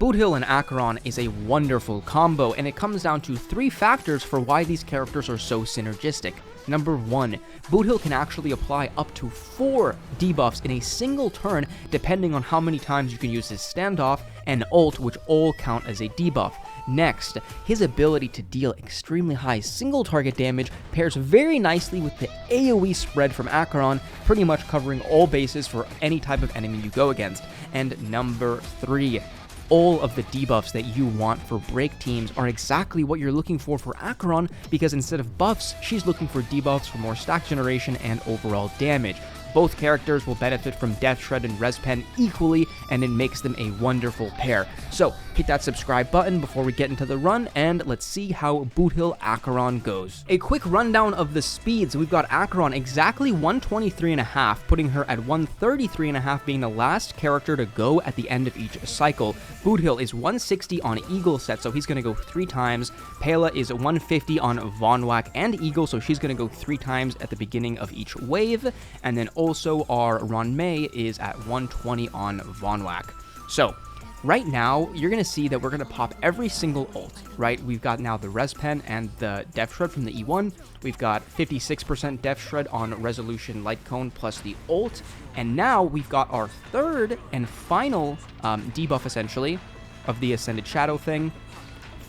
Boothill and Acheron is a wonderful combo, and it comes down to 3 factors for why these characters are so synergistic. Number 1, Boothill can actually apply up to 4 debuffs in a single turn, depending on how many times you can use his standoff and ult, which all count as a debuff. Next, his ability to deal extremely high single target damage pairs very nicely with the AoE spread from Acheron, pretty much covering all bases for any type of enemy you go against. And number 3, all of the debuffs that you want for break teams are exactly what you're looking for Acheron, because instead of buffs, she's looking for debuffs for more stack generation and overall damage. Both characters will benefit from Death Shred and Res Pen equally, and it makes them a wonderful pair. So, hit that subscribe button before we get into the run, and let's see how Boothill Acheron goes. A quick rundown of the speeds. We've got Acheron exactly 123.5, putting her at 133.5 being the last character to go at the end of each cycle. Boothill is 160 on Eagle set, so he's going to go 3 times. Pela is 150 on Von Whack and Eagle, so she's going to go 3 times at the beginning of each wave, and then also our Ron May is at 120 on Von Whack. So, right now, you're going to see that we're going to pop every single ult, right? We've got now the Res Pen and the Death Shred from the E1. We've got 56% Death Shred on Resolution Light Cone plus the ult. And now we've got our third and final debuff, essentially, of the Ascended Shadow thing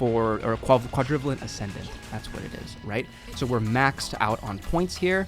or Quadrivalent Ascendant. That's what it is, right? So we're maxed out on points here.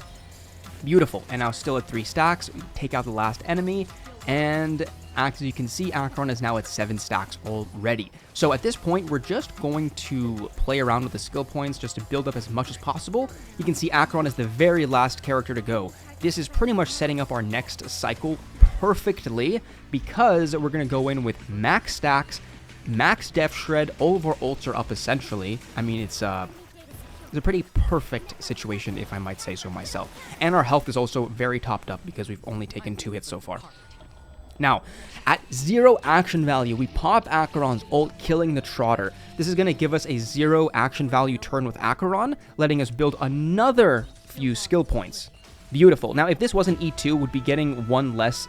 Beautiful. And now still at 3 stacks. We take out the last enemy, and as you can see, Acheron is now at 7 stacks already. So at this point, we're just going to play around with the skill points just to build up as much as possible. You can see Acheron is the very last character to go. This is pretty much setting up our next cycle perfectly, because we're going to go in with max stacks, max Death Shred, all of our ults are up essentially. I mean, it's a pretty perfect situation, if I might say so myself. And our health is also very topped up because we've only taken 2 hits so far. Now, at 0 action value, we pop Acheron's ult, killing the Trotter. This is going to give us a 0 action value turn with Acheron, letting us build another few skill points. Beautiful. Now, if this wasn't E2, we'd be getting 1 less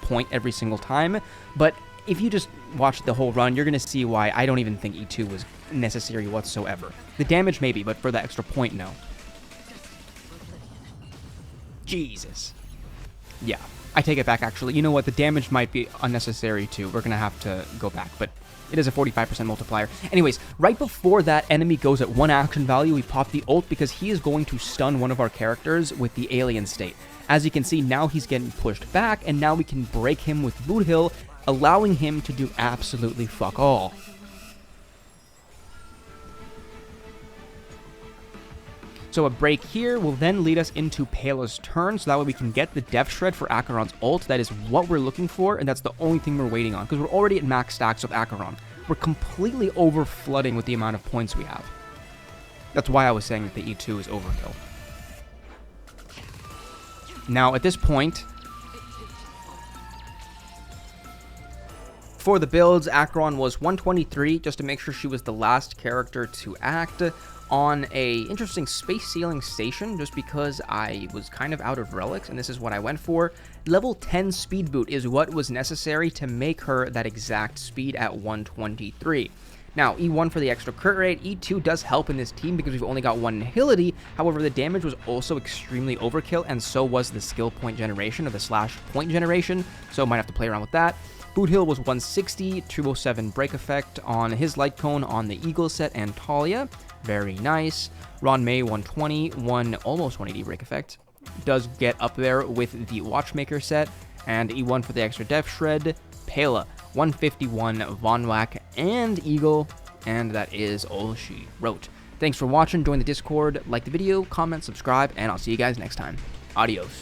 point every single time, but if you just watch the whole run, you're going to see why I don't even think E2 was necessary whatsoever. The damage maybe, but for the extra point, no. Jesus. Yeah, I take it back, actually. You know what? The damage might be unnecessary, too. We're going to have to go back, but it is a 45% multiplier. Anyways, right before that enemy goes at 1 action value, we pop the ult because he is going to stun one of our characters with the alien state. As you can see, now he's getting pushed back, and now we can break him with Boothill, allowing him to do absolutely fuck all. So a break here will then lead us into Pela's turn, so that way we can get the Death Shred for Acheron's ult. That is what we're looking for, and that's the only thing we're waiting on, because we're already at max stacks with Acheron. We're completely over-flooding with the amount of points we have. That's why I was saying that the E2 is overkill. Now, at this point, for the builds, Acheron was 123, just to make sure she was the last character to act on a interesting space ceiling station, just because I was kind of out of relics, and this is what I went for. Level 10 speed boot is what was necessary to make her that exact speed at 123. Now, E1 for the extra crit rate. E2 does help in this team because we've only got 1 nihility. However, the damage was also extremely overkill, and so was the skill point generation, or the slash point generation, so might have to play around with that. Boothill was 160, 207 break effect on his light cone on the Eagle set and Talia. Very nice. Ron May 120, almost 180 break effect. Does get up there with the Watchmaker set. And E1 for the extra Death Shred. Pela 151, Von Whack and Eagle. And that is all she wrote. Thanks for watching. Join the Discord, like the video, comment, subscribe, and I'll see you guys next time. Adios.